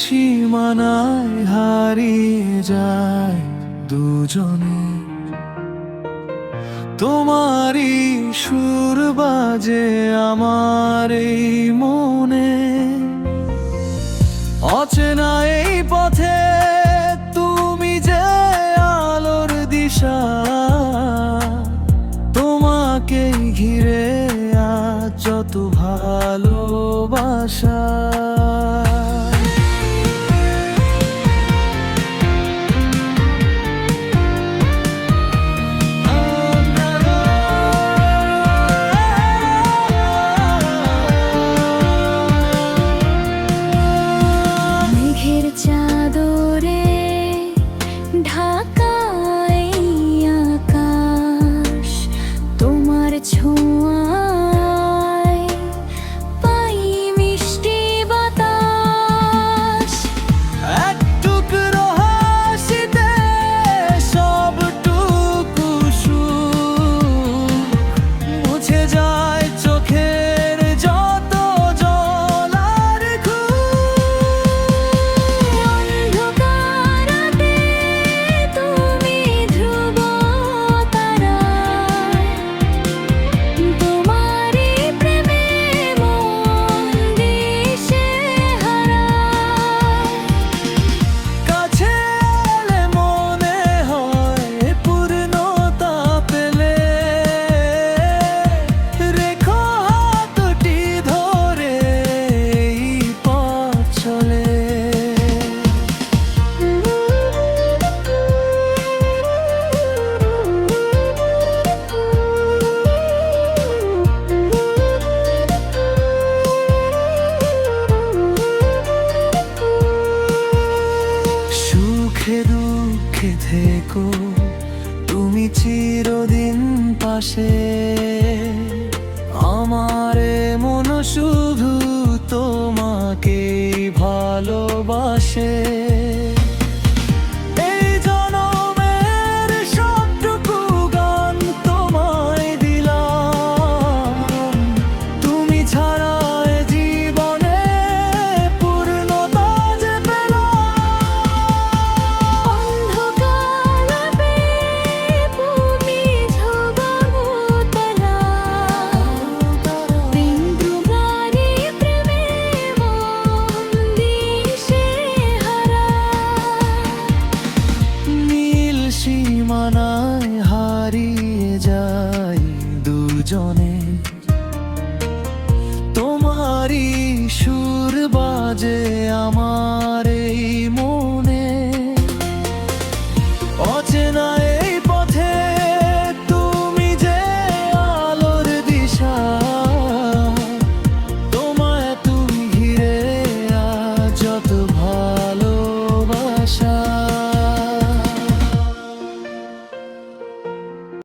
সীমানায় হারিয়ে যায় দুজনে। তোমারই সুর বাজে আমার এই মনে, অচেনা এই পথে তুমি যে আলোর দিশা। তোমাকে ঘিরে আজ যত ভালোবাসা। চাদরে ঢাকায় আকাশ, তোমার ছোঁয়ায় পাই মিষ্টি বাতাস। এক টুকরো হাসিতে সবটুকু সুখ মুছে যায় চোখের যত জল আর দুঃখে থেকো তুমি চিরদিন পাশে। আমার মন শুধু তোমাকেই ভালোবাসে। এই জনমের সবটুকু গান তোমায় দিলাম। তুমি ছাড়া জীবনে পূর্ণতা যে পেলাম। সীমানায় হারিয়ে যায় দুজনে, তোমারই সুর বাজে আমার